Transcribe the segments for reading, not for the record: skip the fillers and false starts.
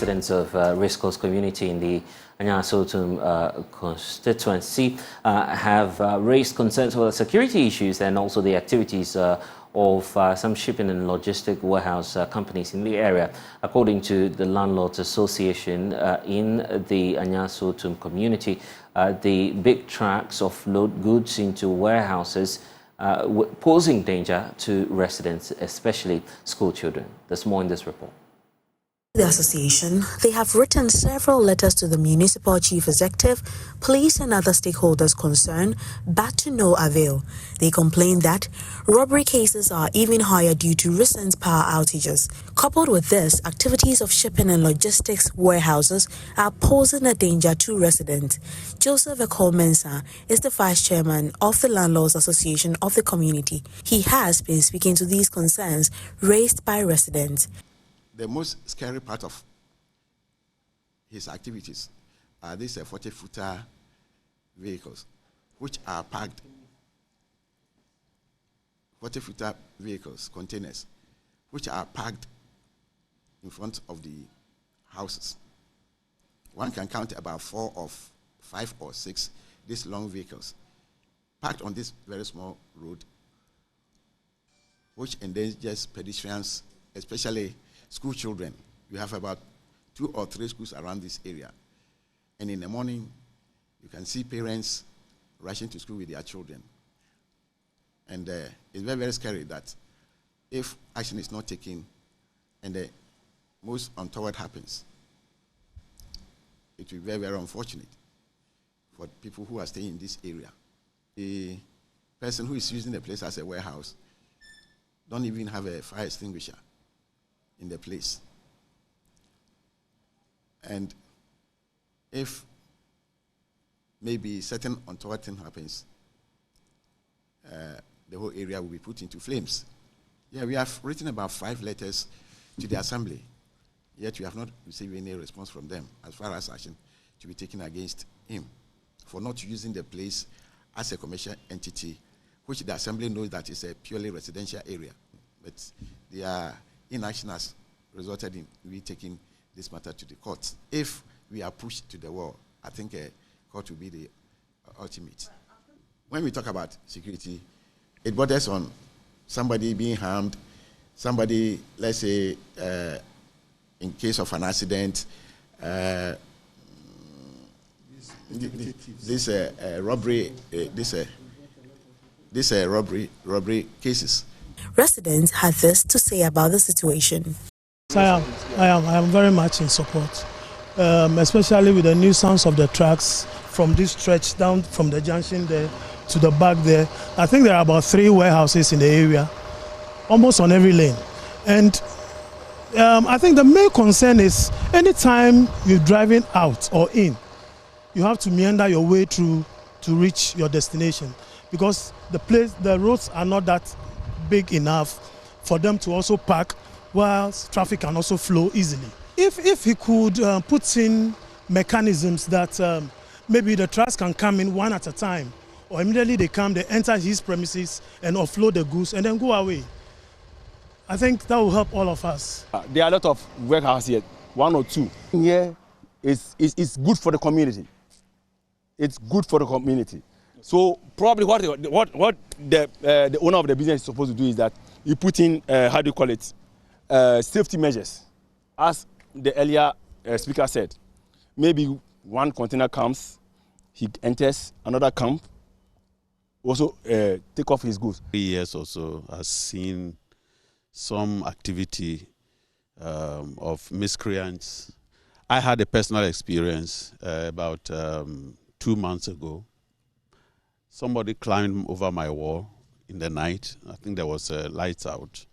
residents of Race Course community in the Anyasotum constituency have raised concerns over security issues and also the activities of some shipping and logistic warehouse companies in the area. According to the Landlords Association in the Anyasotum community, the big trucks offload goods into warehouses, posing danger to residents, especially school children. There's more in this report. The association, they have written several letters to the municipal chief executive, police and other stakeholders concerned, but to no avail. They complain that robbery cases are even higher due to recent power outages. Coupled with this, activities of shipping and logistics warehouses are posing a danger to residents. Joseph Ekol-Mensah is the vice chairman of the Landlords Association of the community. He has been speaking to these concerns raised by residents. The most scary part of his activities are these 40-footer vehicles, which are parked, 40-footer vehicles, containers, which are parked in front of the houses. One can count about 4 or 5 or 6 these long vehicles parked on this very small road, which endangers pedestrians, especially school children. We have about 2 or 3 schools around this area. And in the morning, you can see parents rushing to school with their children. And it's very, very scary that if action is not taken and the most untoward happens, it will be very, very unfortunate for people who are staying in this area. The person who is using the place as a warehouse don't even have a fire extinguisher in the place. And if maybe certain untoward thing happens, the whole area will be put into flames. Yeah, we have written about 5 letters to the assembly, yet we have not received any response from them as far as action to be taken against him for not using the place as a commercial entity, which the assembly knows that is a purely residential area. But their inaction has resulted in we taking this matter to the courts. If we are pushed to the wall, I think a court will be the ultimate. When we talk about security, it borders on somebody being harmed, somebody, let's say, in case of an accident, this robbery cases. Residents had this to say about the situation. I am very much in support, especially with the nuisance of the trucks from this stretch down from the junction there to the back there. I think there are about 3 warehouses in the area, almost on every lane. And I think the main concern is anytime you're driving out or in, you have to meander your way through to reach your destination, because the roads are not that big enough for them to also park whilst traffic can also flow easily. If he could put in mechanisms that maybe the trucks can come in one at a time, or immediately they come, they enter his premises and offload the goods and then go away, I think that will help all of us. There are a lot of warehouses here, 1 or 2. Here it's good for the community. It's good for the community. So probably what the owner of the business is supposed to do is that you put in, safety measures. As the earlier speaker said, maybe one container comes, he enters, another comes, also take off his goods. 3 years or so has seen some activity of miscreants. I had a personal experience about 2 months ago. Somebody climbed over my wall in the night. I think there was lights out.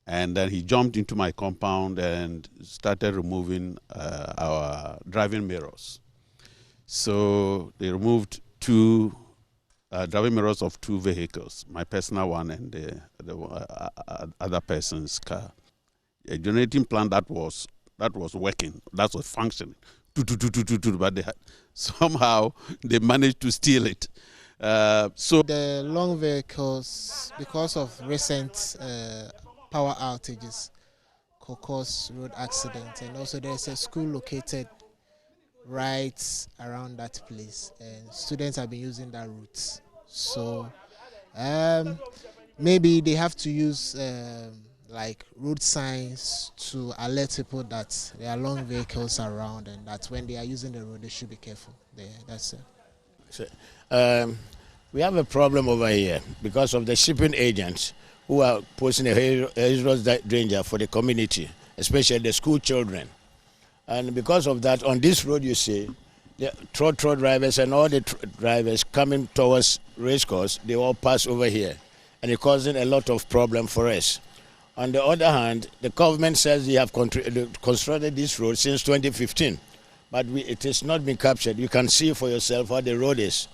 And then he jumped into my compound and started removing our driving mirrors. So they removed 2 driving mirrors of 2 vehicles, my personal one and the other person's car. A generating plant that was working, that was functioning, but somehow they managed to steal it. So the long vehicles, because of recent power outages could cause road accidents, and also there's a school located right around that place, and students have been using that route. So maybe they have to use like road signs to alert people that there are long vehicles around, and that when they are using the road they should be careful there. That's it. So, we have a problem over here because of the shipping agents who are posing a hazardous danger for the community, especially the school children. And because of that, on this road you see, the trot drivers and all the drivers coming towards race course, they all pass over here, and it's causing a lot of problem for us. On the other hand, the government says they have constructed this road since 2015, but it has not been captured. You can see for yourself how the road is.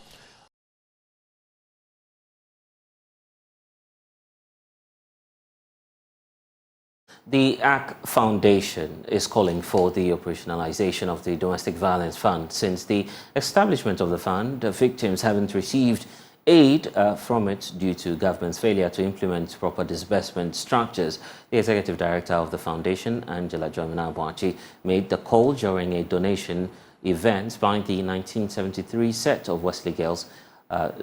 The Ark Foundation is calling for the operationalization of the Domestic Violence Fund. Since the establishment of the fund, the victims haven't received aid from it due to government's failure to implement proper disbursement structures. The executive director of the foundation, Angela Jominna, made the call during a donation event by the 1973 set of Wesley Girls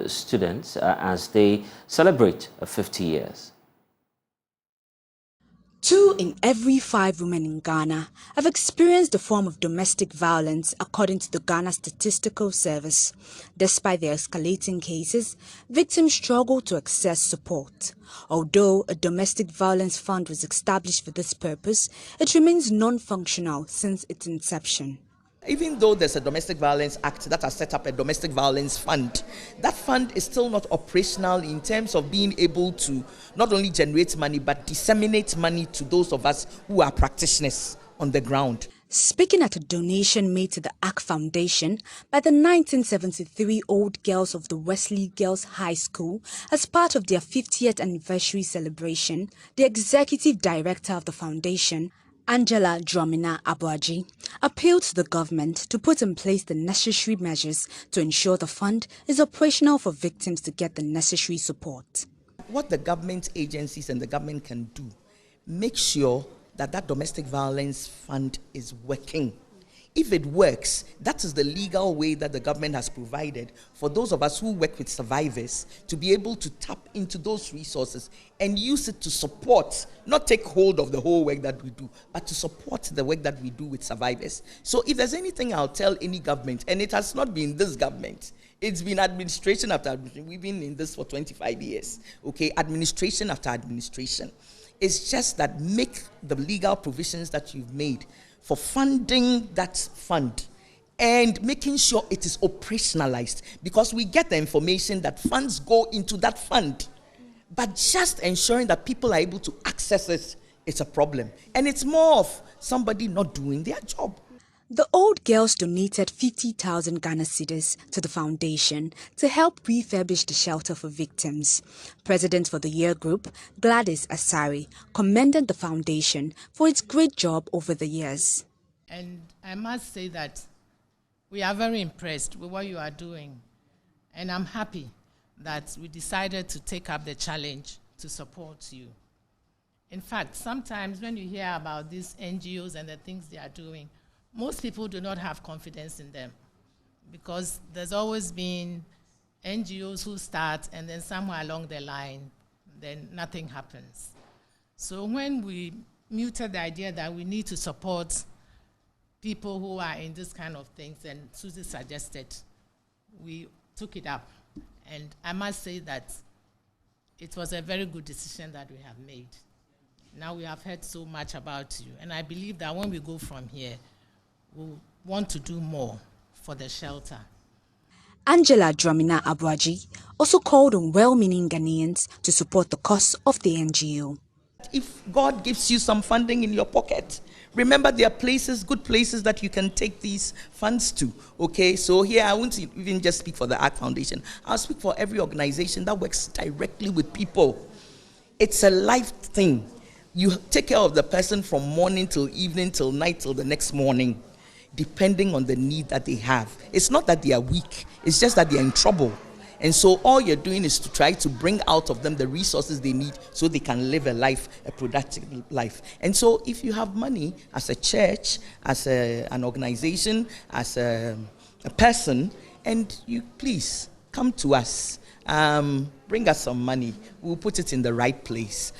students as they celebrate 50 years. 2 in every 5 women in Ghana have experienced a form of domestic violence, according to the Ghana Statistical Service. Despite the escalating cases, victims struggle to access support. Although a domestic violence fund was established for this purpose, it remains non-functional since its inception. Even though there's a Domestic Violence Act that has set up a domestic violence fund, that fund is still not operational in terms of being able to not only generate money but disseminate money to those of us who are practitioners on the ground. Speaking at a donation made to the Ark Foundation by the 1973 Old Girls of the Wesley Girls High School as part of their 50th anniversary celebration, the executive director of the foundation, Angela Jominna appealed to the government to put in place the necessary measures to ensure the fund is operational for victims to get the necessary support. What the government agencies and the government can do, make sure that that domestic violence fund is working. If it works, that is the legal way that the government has provided for those of us who work with survivors to be able to tap into those resources and use it to support, not take hold of the whole work that we do, but to support the work that we do with survivors. So if there's anything I'll tell any government, and it has not been this government, it's been administration after administration. We've been in this for 25 years, okay? Administration after administration. It's just that make the legal provisions that you've made for funding that fund and making sure it is operationalized, because we get the information that funds go into that fund, but just ensuring that people are able to access it, it's a problem. And it's more of somebody not doing their job. The old girls donated 50,000 Ghana cedis to the foundation to help refurbish the shelter for victims. President for the year group, Gladys Asari, commended the foundation for its great job over the years. And I must say that we are very impressed with what you are doing. And I'm happy that we decided to take up the challenge to support you. In fact, sometimes when you hear about these NGOs and the things they are doing, most people do not have confidence in them, because there's always been NGOs who start and then somewhere along the line, then nothing happens. So when we muted the idea that we need to support people who are in this kind of things, and Susie suggested, we took it up. And I must say that it was a very good decision that we have made. Now we have heard so much about you, and I believe that when we go from here, we want to do more for the shelter. Angela Jominna also called on well-meaning Ghanaians to support the cause of the NGO. If God gives you some funding in your pocket, remember there are places, good places that you can take these funds to, okay? So here I won't even just speak for the Ark Foundation. I'll speak for every organization that works directly with people. It's a life thing. You take care of the person from morning till evening, till night, till the next morning, depending on the need that they have. It's not that they are weak, it's just that they are in trouble. And so all you're doing is to try to bring out of them the resources they need so they can live a productive life. And so if you have money as a church, as an organization, as a person, and you please come to us, bring us some money, we'll put it in the right place.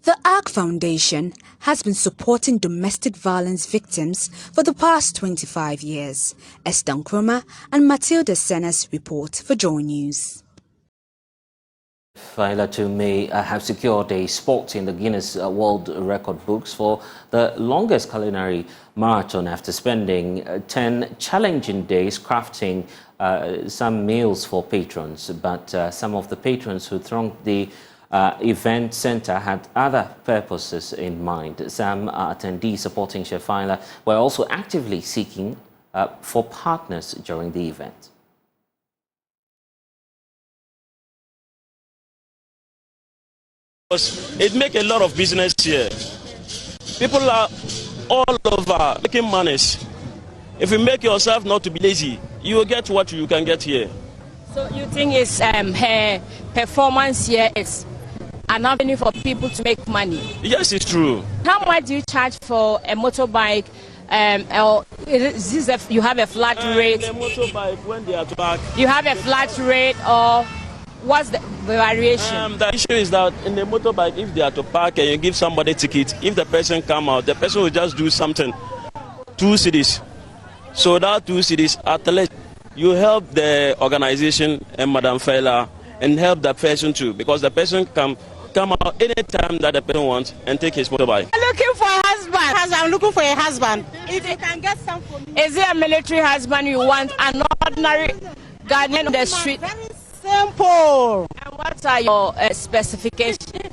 The Ark Foundation has been supporting domestic violence victims for the past 25 years. Esther Nkrumah and Matilda Senes report for Joy News. Faila too may have secured a spot in the Guinness World Record books for the longest culinary marathon after spending 10 challenging days crafting some meals for patrons. But some of the patrons who thronged the event center had other purposes in mind. Some attendees supporting Chef Faila were also actively seeking for partners during the event. It makes a lot of business here. People are all over making monies. If you make yourself not to be lazy, you will get what you can get here. So you think it's her performance here is an avenue for people to make money? Yes, it's true. How much do you charge for a motorbike? Or is this you have a flat rate? The motorbike, when they are to park, you have a flat rate, or what's the variation? The issue is that in the motorbike, if they are to park and you give somebody a ticket, if the person come out, the person will just do something. 2 cedis. So that 2 cedis, at least you help the organization and Madam Faila and help the person too, because the person can come out anytime that the person wants and take his motorbike. I'm looking for a husband. I'm looking for a husband. If you can get some for me. Is it a military husband you want, an ordinary Ghanaian on the street? Very simple. And what are your specifications?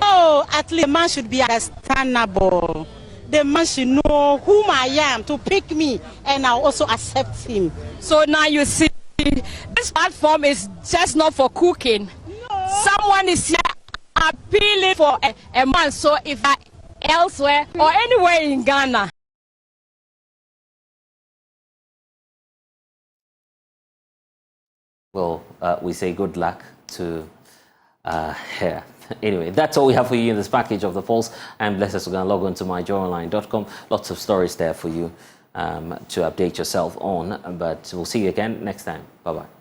Oh, at least the man should be understandable. The man should know whom I am to pick me, and I'll also accept him. So now you see, this platform is just not for cooking. No. Someone is here appealing for a man. So if elsewhere or anywhere in Ghana. Well, we say good luck to her. Anyway, that's all we have for you in this package of The Pulse. I'm Blessed Sugan. Log on to myjoyonline.com. Lots of stories there for you to update yourself on. But we'll see you again next time. Bye-bye.